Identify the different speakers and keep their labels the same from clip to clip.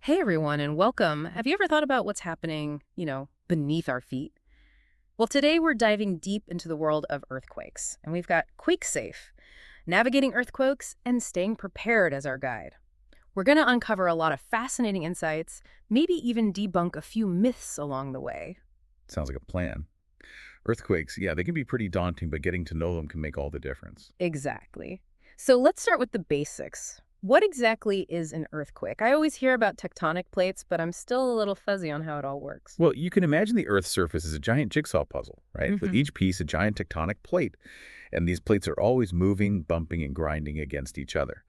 Speaker 1: Hey everyone, and welcome. Have you ever thought about what's happening, beneath our feet? Well, today we're diving deep into the world of earthquakes, and we've got QuakeSafe, navigating earthquakes and staying prepared as our guide. We're going to uncover a lot of fascinating insights, maybe even debunk a few myths along the way.
Speaker 2: Sounds like a plan. Earthquakes, yeah, they can be pretty daunting, but getting to know them can make all the difference.
Speaker 1: Exactly. So let's start with the basics. What exactly is an earthquake? I always hear about tectonic plates, but I'm still a little fuzzy on how it all works.
Speaker 2: Well, you can imagine the Earth's surface as a giant jigsaw puzzle, right? With
Speaker 1: Hmm.
Speaker 2: each piece a giant tectonic plate. And these plates are always moving, bumping, and grinding against each other.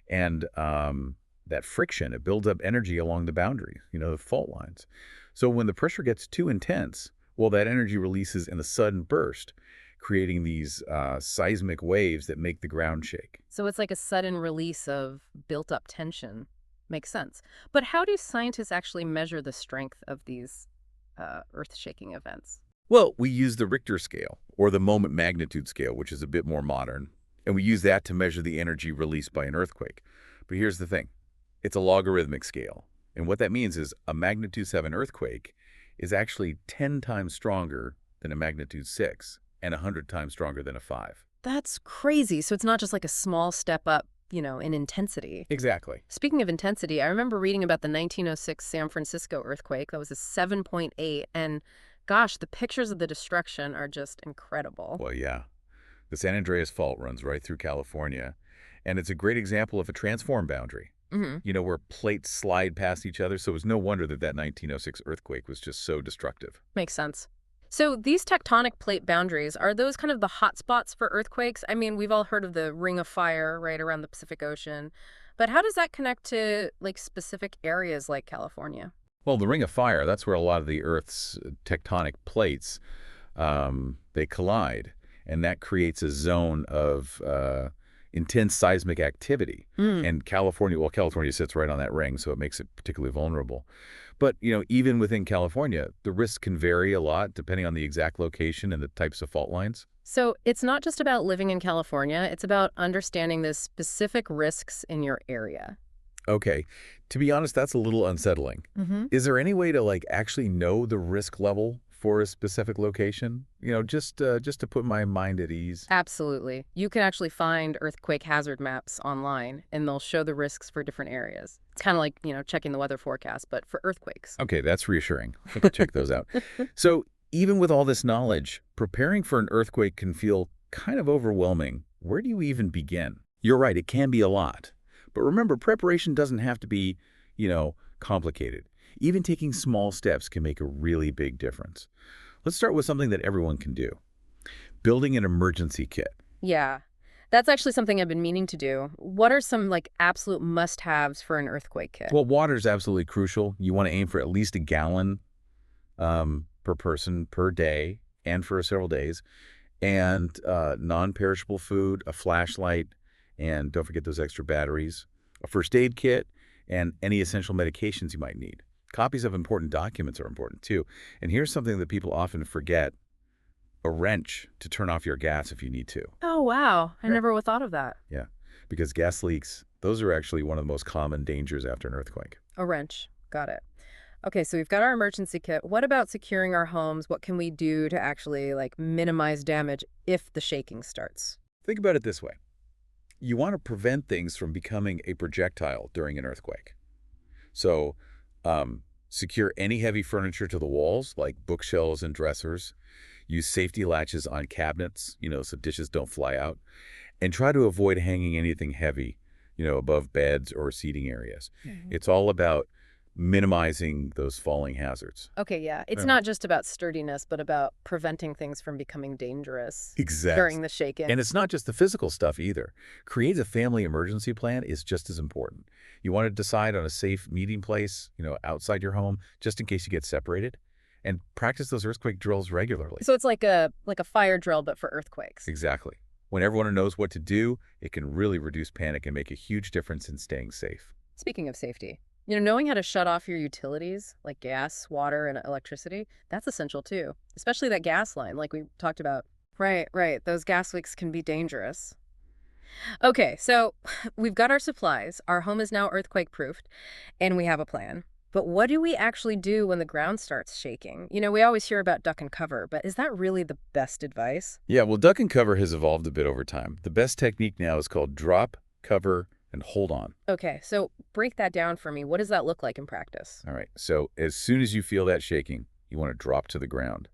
Speaker 2: And that friction, it builds up energy along the boundaries, the fault lines. So when the pressure gets too intense, well, that energy releases in a sudden burst, creating these seismic waves that make the ground shake.
Speaker 1: So it's like a sudden release of built up tension. Makes sense. But how do scientists actually measure the strength of these earth shaking events?
Speaker 2: Well, we use the Richter scale, or the moment magnitude scale, which is a bit more modern, and we use that to measure the energy released by an earthquake. But here's the thing. It's a logarithmic scale, and what that means is a magnitude 7 earthquake is actually 10 times stronger than a magnitude 6 and 100 times stronger than a 5.
Speaker 1: That's crazy. So it's not just like a small step up, in intensity.
Speaker 2: Exactly.
Speaker 1: Speaking of intensity, I remember reading about the 1906 San Francisco earthquake. That was a 7.8. And gosh, the pictures of the destruction are just incredible.
Speaker 2: Well, yeah. The San Andreas Fault runs right through California, and it's a great example of a transform boundary.
Speaker 1: Hmm.
Speaker 2: Where plates slide past each other, so it was no wonder that 1906 earthquake was just so destructive.
Speaker 1: Makes sense. So these tectonic plate boundaries, are those kind of the hot spots for earthquakes? I mean, we've all heard of the Ring of Fire right around the Pacific Ocean, but how does that connect to like specific areas like California?
Speaker 2: Well, the Ring of Fire, that's where a lot of the Earth's tectonic plates, they collide, and that creates a zone of intense seismic activity.
Speaker 1: Mm.
Speaker 2: And California sits right on that ring, so it makes it particularly vulnerable. But, even within California, the risks can vary a lot depending on the exact location and the types of fault lines.
Speaker 1: So it's not just about living in California, it's about understanding the specific risks in your area.
Speaker 2: Okay. To be honest, that's a little unsettling.
Speaker 1: Hmm.
Speaker 2: Is there any way to actually know the risk level for a specific location? Just to put my mind at ease.
Speaker 1: Absolutely. You can actually find earthquake hazard maps online, and they'll show the risks for different areas. It's kind of like, checking the weather forecast, but for earthquakes.
Speaker 2: Okay, that's reassuring. I think I'll check those out. So, even with all this knowledge, preparing for an earthquake can feel kind of overwhelming. Where do you even begin? You're right, it can be a lot. But remember, preparation doesn't have to be, complicated. Even taking small steps can make a really big difference. Let's start with something that everyone can do. Building an emergency kit.
Speaker 1: Yeah, that's actually something I've been meaning to do. What are some like absolute must-haves for an earthquake kit?
Speaker 2: Well, water is absolutely crucial. You want to aim for at least a gallon per person per day and for several days. And non-perishable food, a flashlight, and don't forget those extra batteries, a first aid kit, and any essential medications you might need. Copies of important documents are important too. And here's something that people often forget: a wrench to turn off your gas if you need to.
Speaker 1: Oh, wow. I
Speaker 2: Yeah.
Speaker 1: never would thought of that.
Speaker 2: Yeah, because gas leaks, those are actually one of the most common dangers after an earthquake.
Speaker 1: A wrench. Got it. Okay, so we've got our emergency kit. What about securing our homes? What can we do to actually like minimize damage if the shaking starts?
Speaker 2: Think about it this way. You want to prevent things from becoming a projectile during an earthquake. So secure any heavy furniture to the walls, like bookshelves and dressers. Use safety latches on cabinets, so dishes don't fly out. And try to avoid hanging anything heavy, above beds or seating areas.
Speaker 1: Mhm.
Speaker 2: It's all about minimizing those falling hazards.
Speaker 1: Okay, yeah. It's
Speaker 2: Yeah.
Speaker 1: not just about sturdiness, but about preventing things from becoming dangerous
Speaker 2: Exactly.
Speaker 1: during the shaking.
Speaker 2: And it's not just the physical stuff either. Create a family emergency plan is just as important. You want to decide on a safe meeting place, outside your home, just in case you get separated, and practice those earthquake drills regularly.
Speaker 1: So it's like a fire drill, but for earthquakes.
Speaker 2: Exactly. When everyone knows what to do, it can really reduce panic and make a huge difference in staying safe.
Speaker 1: Speaking of safety, knowing how to shut off your utilities like gas, water, and electricity, that's essential too, especially that gas line like we talked about. Right, right. Those gas leaks can be dangerous. Okay, so we've got our supplies. Our home is now earthquake-proofed, and we have a plan. But what do we actually do when the ground starts shaking? We always hear about duck and cover, but is that really the best advice?
Speaker 2: Yeah, well, duck and cover has evolved a bit over time. The best technique now is called drop, cover, and hold on.
Speaker 1: Okay, so break that down for me. What does that look like in practice?
Speaker 2: All right, so as soon as you feel that shaking, you want to drop to the ground.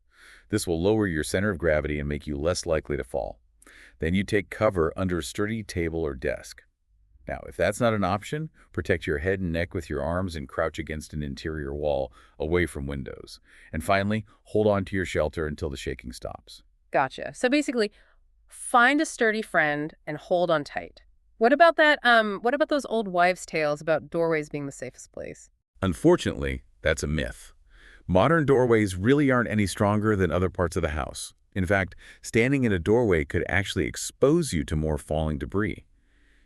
Speaker 2: This will lower your center of gravity and make you less likely to fall. Then you take cover under a sturdy table or desk. Now, if that's not an option, protect your head and neck with your arms and crouch against an interior wall away from windows. And finally, hold on to your shelter until the shaking stops.
Speaker 1: Gotcha. So basically, find a sturdy friend and hold on tight. What about those old wives' tales about doorways being the safest place?
Speaker 2: Unfortunately, that's a myth. Modern doorways really aren't any stronger than other parts of the house. In fact, standing in a doorway could actually expose you to more falling debris.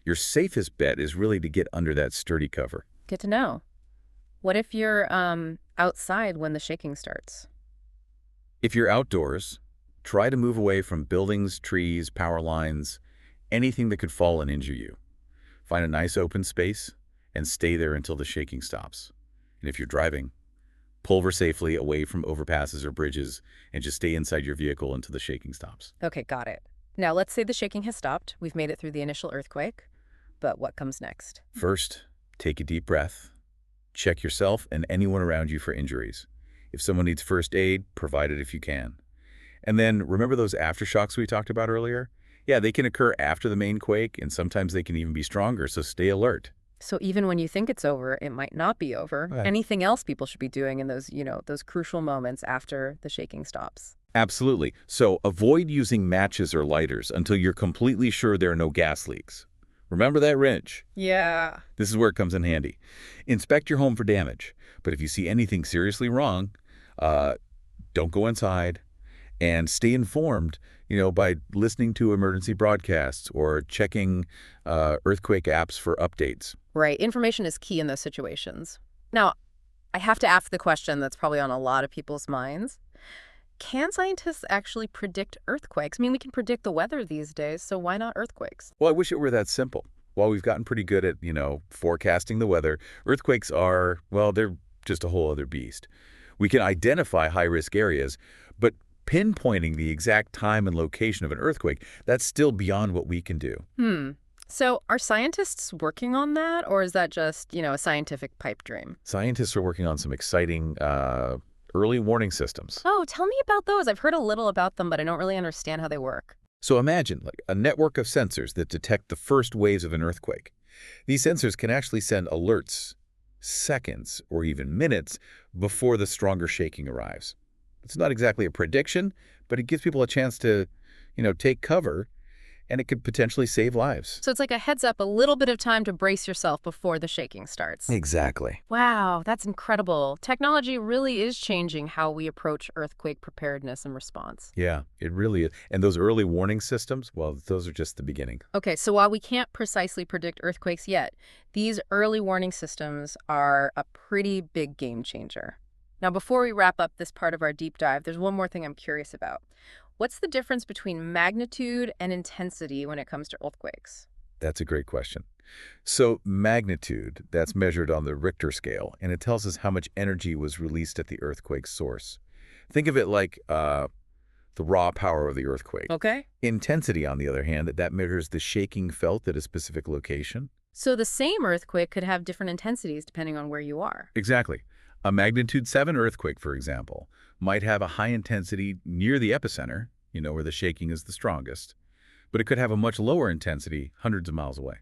Speaker 2: Your safest bet is really to get under that sturdy cover.
Speaker 1: Good to know. What if you're outside when the shaking starts?
Speaker 2: If you're outdoors, try to move away from buildings, trees, power lines, anything that could fall and injure you. Find a nice open space and stay there until the shaking stops. And if you're driving, pull over safely away from overpasses or bridges and just stay inside your vehicle until the shaking stops.
Speaker 1: Okay, got it. Now, let's say the shaking has stopped. We've made it through the initial earthquake. But what comes next?
Speaker 2: First, take a deep breath. Check yourself and anyone around you for injuries. If someone needs first aid, provide it if you can. And then remember those aftershocks we talked about earlier? Yeah, they can occur after the main quake, and sometimes they can even be stronger, so stay alert.
Speaker 1: So even when you think it's over, it might not be over.
Speaker 2: Right.
Speaker 1: Anything else people should be doing in those crucial moments after the shaking stops?
Speaker 2: Absolutely. So avoid using matches or lighters until you're completely sure there are no gas leaks. Remember that wrench?
Speaker 1: Yeah.
Speaker 2: This is where it comes in handy. Inspect your home for damage, but if you see anything seriously wrong, uh, don't go inside and stay informed, by listening to emergency broadcasts or checking earthquake apps for updates.
Speaker 1: Right. Information is key in those situations. Now, I have to ask the question that's probably on a lot of people's minds. Can scientists actually predict earthquakes? I mean, we can predict the weather these days, so why not earthquakes?
Speaker 2: Well, I wish it were that simple. While we've gotten pretty good at, forecasting the weather, earthquakes are, well, they're just a whole other beast. We can identify high-risk areas, but pinpointing the exact time and location of an earthquake, that's still beyond what we can do.
Speaker 1: So are scientists working on that, or is that just, a scientific pipe dream?
Speaker 2: Scientists are working on some exciting early warning systems.
Speaker 1: Oh, tell me about those. I've heard a little about them, but I don't really understand how they work.
Speaker 2: So imagine like a network of sensors that detect the first waves of an earthquake. These sensors can actually send alerts seconds or even minutes before the stronger shaking arrives. It's not exactly a prediction, but it gives people a chance to, take cover, and it could potentially save lives.
Speaker 1: So it's like a heads up, a little bit of time to brace yourself before the shaking starts.
Speaker 2: Exactly.
Speaker 1: Wow, that's incredible. Technology really is changing how we approach earthquake preparedness and response.
Speaker 2: Yeah, it really is. And those early warning systems, well, those are just the beginning.
Speaker 1: Okay, so while we can't precisely predict earthquakes yet, these early warning systems are a pretty big game changer. Now, before we wrap up this part of our deep dive, there's one more thing I'm curious about. What's the difference between magnitude and intensity when it comes to earthquakes?
Speaker 2: That's a great question. So magnitude, that's measured on the Richter scale, and it tells us how much energy was released at the earthquake's source. Think of it like the raw power of the earthquake.
Speaker 1: Okay.
Speaker 2: Intensity, on the other hand, that measures the shaking felt at a specific location.
Speaker 1: So the same earthquake could have different intensities depending on where you are.
Speaker 2: Exactly. A magnitude 7 earthquake, for example, might have a high intensity near the epicenter, where the shaking is the strongest, but it could have a much lower intensity hundreds of miles away.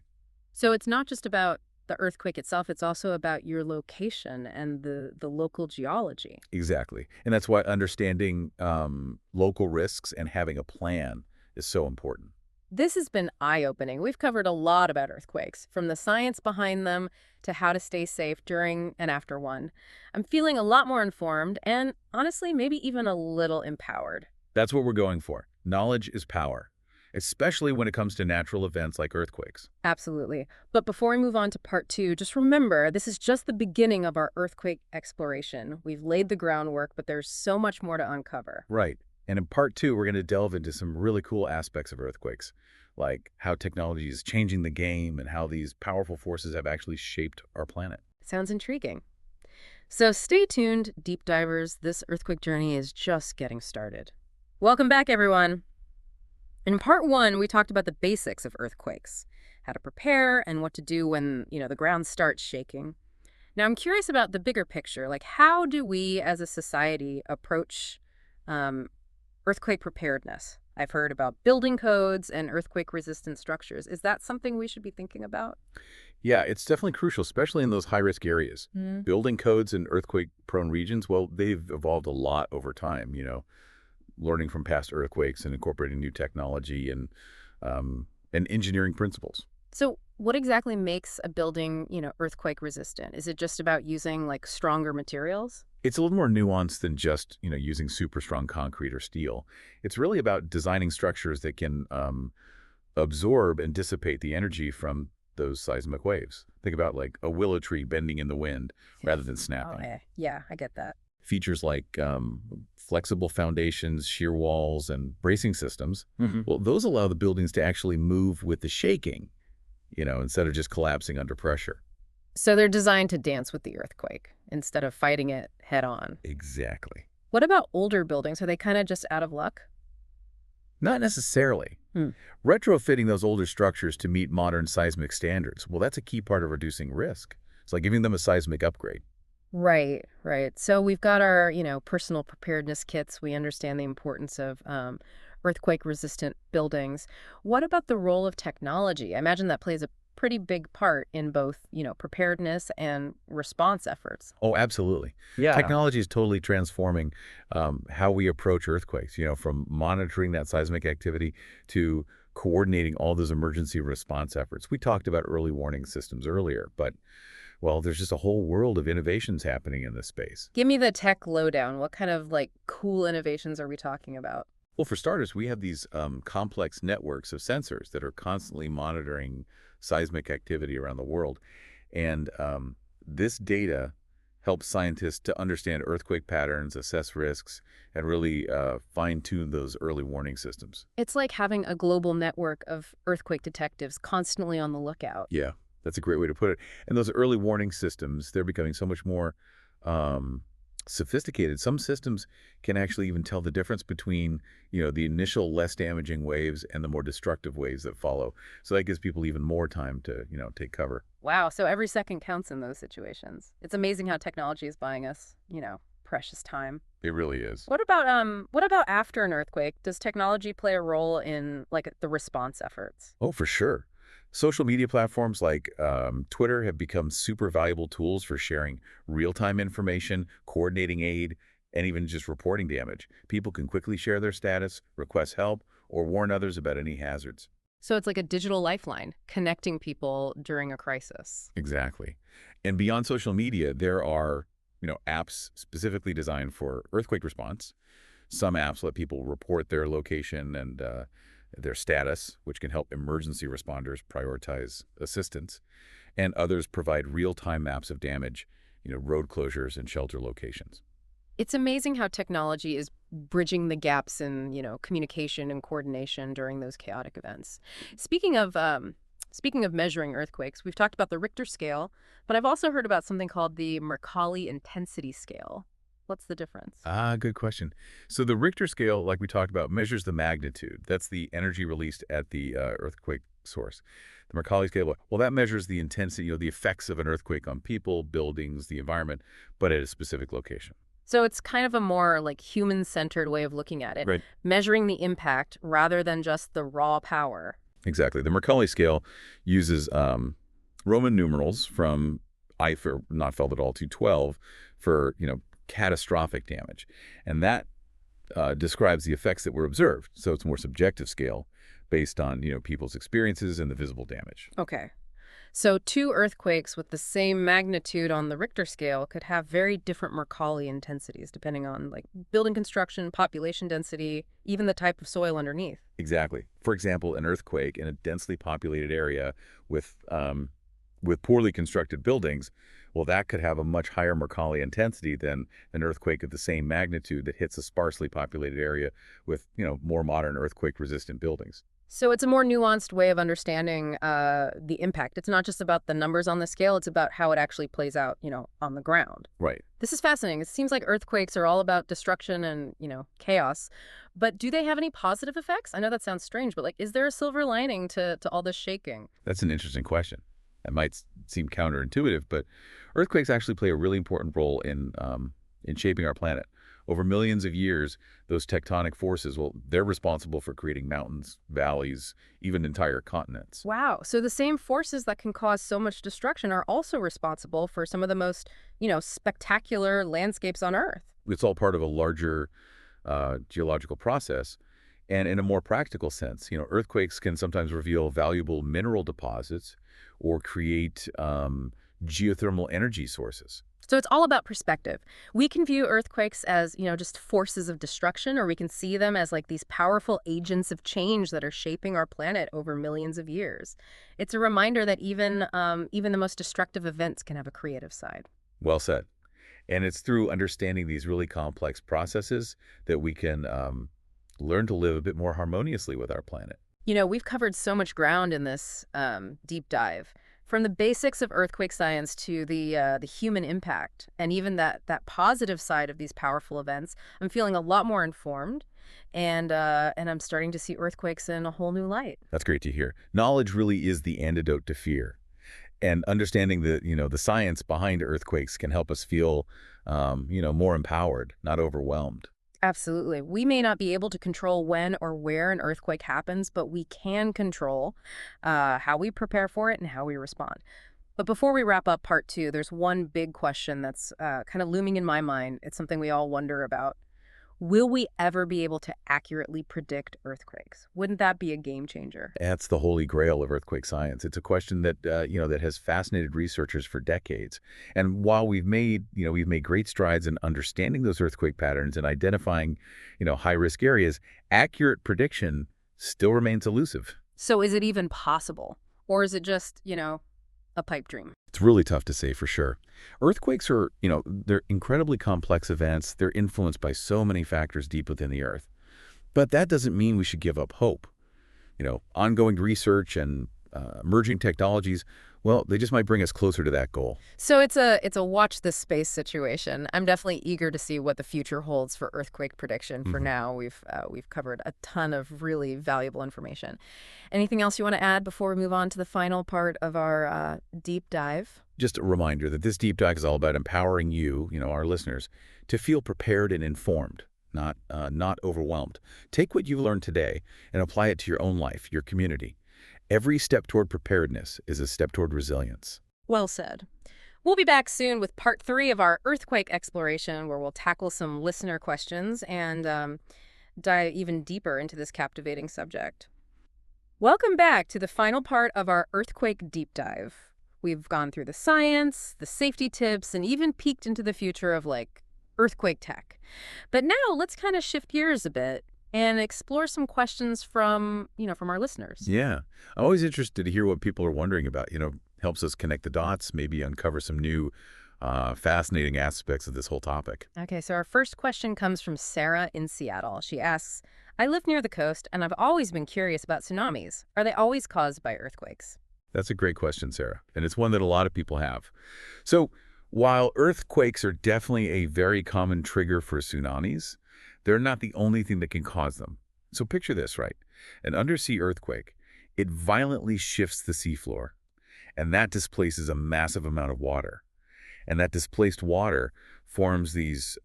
Speaker 1: So it's not just about the earthquake itself, it's also about your location and the local geology.
Speaker 2: Exactly. And that's why understanding local risks and having a plan is so important.
Speaker 1: This has been eye-opening. We've covered a lot about earthquakes, from the science behind them to how to stay safe during and after one. I'm feeling a lot more informed and, honestly, maybe even a little empowered.
Speaker 2: That's what we're going for. Knowledge is power, especially when it comes to natural events like earthquakes.
Speaker 1: Absolutely. But before we move on to part 2, just remember, this is just the beginning of our earthquake exploration. We've laid the groundwork, but there's so much more to uncover.
Speaker 2: Right. And in part 2, we're going to delve into some really cool aspects of earthquakes. like how technology is changing the game and how these powerful forces have actually shaped our planet.
Speaker 1: Sounds intriguing. So stay tuned, deep divers. This earthquake journey is just getting started. Welcome back, everyone. In part one, we talked about the basics of earthquakes, how to prepare and what to do when, the ground starts shaking. Now, I'm curious about the bigger picture. Like, how do we as a society approach um, earthquake preparedness? I've heard about building codes and earthquake resistant structures. Is that something we should be thinking about?
Speaker 2: Yeah, it's definitely crucial, especially in those high-risk areas.
Speaker 1: Mm.
Speaker 2: Building codes in earthquake-prone regions, well, they've evolved a lot over time, learning from past earthquakes and incorporating new technology and engineering principles.
Speaker 1: So, what exactly makes a building, earthquake resistant? Is it just about using like stronger materials?
Speaker 2: It's a little more nuanced than just, using super strong concrete or steel. It's really about designing structures that can absorb and dissipate the energy from those seismic waves. Think about like a willow tree bending in the wind rather than
Speaker 1: Oh,
Speaker 2: snapping.
Speaker 1: yeah, I get that.
Speaker 2: Features like flexible foundations, shear walls, and bracing systems, well, those allow the buildings to actually move with the shaking, instead of just collapsing under pressure.
Speaker 1: So they're designed to dance with the earthquake instead of fighting it head on.
Speaker 2: Exactly.
Speaker 1: What about older buildings? Are they kind of just out of luck?
Speaker 2: Not necessarily.
Speaker 1: Hmm.
Speaker 2: Retrofitting those older structures to meet modern seismic standards, well, that's a key part of reducing risk. It's like giving them a seismic upgrade.
Speaker 1: Right, right. So we've got our, personal preparedness kits. We understand the importance of earthquake-resistant buildings. What about the role of technology? I imagine that plays a pretty big part in both, preparedness and response efforts.
Speaker 2: Oh, absolutely.
Speaker 1: Yeah.
Speaker 2: Technology is totally transforming how we approach earthquakes, from monitoring that seismic activity to coordinating all those emergency response efforts. We talked about early warning systems earlier, but, well, there's just a whole world of innovations happening in this space.
Speaker 1: Give me the tech lowdown. What kind of like cool innovations are we talking about?
Speaker 2: Well, for starters, we have these complex networks of sensors that are constantly monitoring seismic activity around the world. And this data helps scientists to understand earthquake patterns, assess risks, and really fine-tune those early warning systems.
Speaker 1: It's like having a global network of earthquake detectives constantly on the lookout.
Speaker 2: Yeah, that's a great way to put it. And those early warning systems, they're becoming so much more um, sophisticated. Some systems can actually even tell the difference between, the initial less damaging waves and the more destructive waves that follow. So that gives people even more time to, take cover.
Speaker 1: Wow, so every second counts in those situations. It's amazing how technology is buying us, precious time.
Speaker 2: It really is.
Speaker 1: What about after an earthquake? Does technology play a role in like the response efforts?
Speaker 2: Oh, for sure. Social media platforms like Twitter have become super valuable tools for sharing real-time information, coordinating aid, and even just reporting damage. People can quickly share their status, request help, or warn others about any hazards.
Speaker 1: So it's like a digital lifeline, connecting people during a crisis.
Speaker 2: Exactly. And beyond social media, there are, apps specifically designed for earthquake response. Some apps let people report their location and their status, which can help emergency responders prioritize assistance. And others provide real-time maps of damage, road closures and shelter locations.
Speaker 1: It's amazing how technology is bridging the gaps in, communication and coordination during those chaotic events. Speaking of measuring earthquakes, we've talked about the Richter scale, but I've also heard about something called the Mercalli intensity scale. What's the difference?
Speaker 2: Ah, good question. So the Richter scale, like we talked about, measures the magnitude. That's the energy released at the earthquake source. The Mercalli scale, well, that measures the intensity, the effects of an earthquake on people, buildings, the environment, but at a specific location.
Speaker 1: So it's kind of a more like human-centered way of looking at it,
Speaker 2: Right.
Speaker 1: measuring the impact rather than just the raw power.
Speaker 2: Exactly. The Mercalli scale uses Roman numerals from I for not felt at all to 12 for, catastrophic damage. And that describes the effects that were observed. So it's a more subjective scale based on, people's experiences and the visible damage.
Speaker 1: Okay. So two earthquakes with the same magnitude on the Richter scale could have very different Mercalli intensities depending on like building construction, population density, even the type of soil underneath.
Speaker 2: Exactly. For example, an earthquake in a densely populated area with poorly constructed buildings, well, that could have a much higher Mercalli intensity than an earthquake of the same magnitude that hits a sparsely populated area with, more modern earthquake-resistant buildings.
Speaker 1: So it's a more nuanced way of understanding the impact. It's not just about the numbers on the scale, it's about how it actually plays out, on the ground.
Speaker 2: Right.
Speaker 1: This is fascinating. It seems like earthquakes are all about destruction and, chaos. But do they have any positive effects? I know that sounds strange, but like, is there a silver lining to all this shaking?
Speaker 2: That's an interesting question. That might seem counterintuitive, but earthquakes actually play a really important role in shaping our planet. Over millions of years, those tectonic forces, well, they're responsible for creating mountains, valleys, even entire continents.
Speaker 1: Wow. So the same forces that can cause so much destruction are also responsible for some of the most, spectacular landscapes on Earth.
Speaker 2: It's all part of a larger geological process. And in a more practical sense, earthquakes can sometimes reveal valuable mineral deposits or create geothermal energy sources.
Speaker 1: So it's all about perspective. We can view earthquakes as, just forces of destruction, or we can see them as like these powerful agents of change that are shaping our planet over millions of years. It's a reminder that even the most destructive events can have a creative side.
Speaker 2: Well said. And it's through understanding these really complex processes that we can learn to live a bit more harmoniously with our planet.
Speaker 1: We've covered so much ground in this deep dive, from the basics of earthquake science to the human impact, and even that positive side of these powerful events. I'm feeling a lot more informed, and I'm starting to see earthquakes in a whole new light.
Speaker 2: That's great to hear. Knowledge really is the antidote to fear. And understanding the science behind earthquakes can help us feel, more empowered, not overwhelmed.
Speaker 1: Absolutely. We may not be able to control when or where an earthquake happens, but we can control how we prepare for it and how we respond. But before we wrap up part two, there's one big question that's kind of looming in my mind. It's something we all wonder about. Will we ever be able to accurately predict earthquakes? Wouldn't that be a game changer?
Speaker 2: That's the holy grail of earthquake science. It's a question that has fascinated researchers for decades. And while we've made great strides in understanding those earthquake patterns and identifying, high-risk areas, accurate prediction still remains elusive.
Speaker 1: So is it even possible? Or is it just, a pipe dream?
Speaker 2: It's really tough to say for sure. Earthquakes are, they're incredibly complex events. They're influenced by so many factors deep within the Earth. But that doesn't mean we should give up hope. Ongoing research and emerging technologies, well, they just might bring us closer to that goal.
Speaker 1: So it's a watch this space situation. I'm definitely eager to see what the future holds for earthquake prediction. For
Speaker 2: Mhm.
Speaker 1: now, we've covered a ton of really valuable information. Anything else you want to add before we move on to the final part of our deep dive?
Speaker 2: Just a reminder that this deep dive is all about empowering you, our listeners, to feel prepared and informed, not overwhelmed. Take what you've learned today and apply it to your own life, your community. Every step toward preparedness is a step toward resilience.
Speaker 1: Well said. We'll be back soon with part three of our earthquake exploration, where we'll tackle some listener questions and dive even deeper into this captivating subject. Welcome back to the final part of our earthquake deep dive. We've gone through the science, the safety tips, and even peeked into the future of like earthquake tech. But now let's kind of shift gears a bit and explore some questions from our listeners.
Speaker 2: Yeah. I'm always interested to hear what people are wondering about. Helps us connect the dots, maybe uncover some new fascinating aspects of this whole topic.
Speaker 1: Okay, so our first question comes from Sarah in Seattle. She asks, I live near the coast and I've always been curious about tsunamis. Are they always caused by earthquakes?
Speaker 2: That's a great question, Sarah, and it's one that a lot of people have. So while earthquakes are definitely a very common trigger for tsunamis, they're not the only thing that can cause them. So picture this, right? An undersea earthquake, it violently shifts the seafloor, and that displaces a massive amount of water. And that displaced water forms these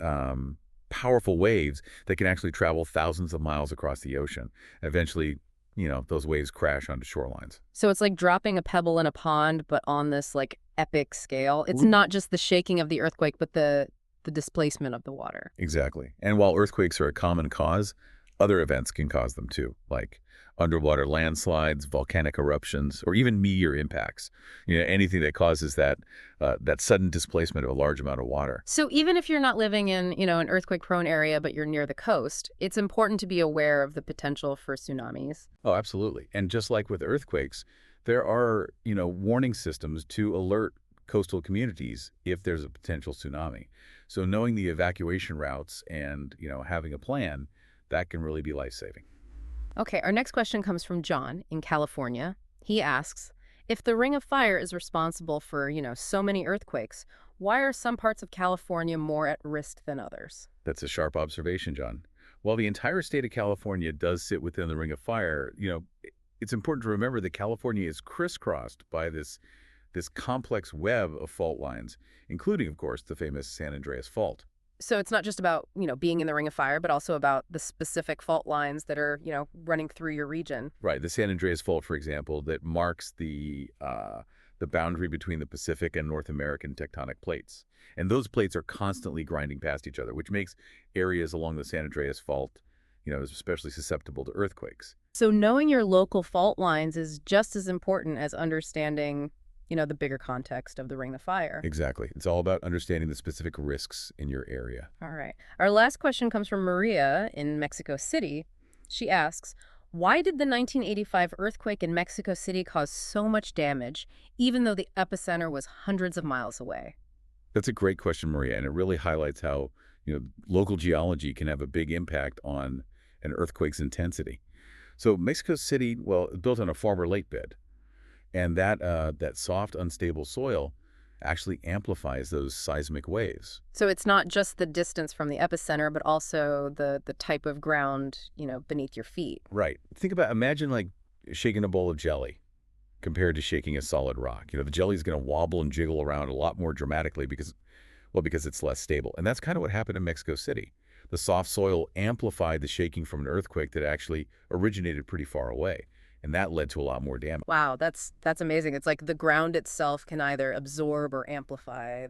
Speaker 2: powerful waves that can actually travel thousands of miles across the ocean. Eventually, those waves crash onto shorelines.
Speaker 1: So it's like dropping a pebble in a pond, but on this like epic scale. It's not just the shaking of the earthquake, but the displacement of the water.
Speaker 2: Exactly. And while earthquakes are a common cause, other events can cause them too, like underwater landslides, volcanic eruptions, or even meteor impacts. Anything that causes that sudden displacement of a large amount of water.
Speaker 1: So even if you're not living in, an earthquake-prone area, but you're near the coast, it's important to be aware of the potential for tsunamis.
Speaker 2: Oh, absolutely. And just like with earthquakes, there are, warning systems to alert coastal communities if there's a potential tsunami. So knowing the evacuation routes and, having a plan, that can really be life-saving.
Speaker 1: Okay, our next question comes from John in California. He asks, if the Ring of Fire is responsible for, so many earthquakes, why are some parts of California more at risk than others?
Speaker 2: That's a sharp observation, John. While the entire state of California does sit within the Ring of Fire, it's important to remember that California is crisscrossed by this complex web of fault lines, including, of course, the famous San Andreas Fault.
Speaker 1: So it's not just about, being in the Ring of Fire, but also about the specific fault lines that are, running through your region.
Speaker 2: Right, the San Andreas Fault, for example, that marks the boundary between the Pacific and North American tectonic plates. And those plates are constantly grinding past each other, which makes areas along the San Andreas Fault, especially susceptible to earthquakes.
Speaker 1: So knowing your local fault lines is just as important as understanding, the bigger context of the Ring of Fire.
Speaker 2: Exactly. It's all about understanding the specific risks in your area.
Speaker 1: All right. Our last question comes from Maria in Mexico City. She asks, why did the 1985 earthquake in Mexico City cause so much damage, even though the epicenter was hundreds of miles away?
Speaker 2: That's a great question, Maria, and it really highlights how, local geology can have a big impact on an earthquake's intensity. So Mexico City, well, it's built on a farmer lake bed, and that soft, unstable soil actually amplifies those seismic waves.
Speaker 1: So it's not just the distance from the epicenter, but also the type of ground, beneath your feet.
Speaker 2: Right. Imagine like shaking a bowl of jelly compared to shaking a solid rock. The jelly is going to wobble and jiggle around a lot more dramatically because it's less stable. And that's kind of what happened in Mexico City. The soft soil amplified the shaking from an earthquake that actually originated pretty far away. And that led to a lot more damage.
Speaker 1: Wow, that's amazing. It's like the ground itself can either absorb or amplify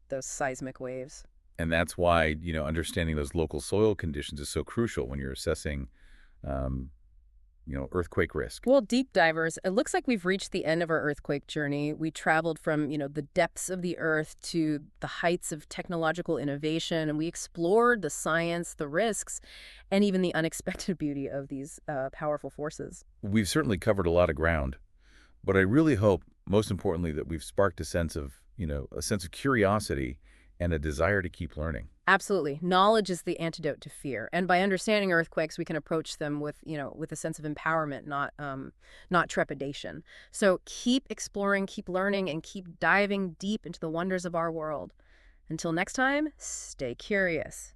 Speaker 1: those seismic waves.
Speaker 2: And that's why, understanding those local soil conditions is so crucial when you're assessing, um, earthquake risk.
Speaker 1: Well, deep divers, it looks like we've reached the end of our earthquake journey. We traveled from, the depths of the earth to the heights of technological innovation, and we explored the science, the risks, and even the unexpected beauty of these powerful forces.
Speaker 2: We've certainly covered a lot of ground, but I really hope, most importantly, that we've sparked a sense of curiosity and a desire to keep learning.
Speaker 1: Absolutely. Knowledge is the antidote to fear. And by understanding earthquakes, we can approach them with, with a sense of empowerment, not trepidation. So keep exploring, keep learning, and keep diving deep into the wonders of our world. Until next time, stay curious.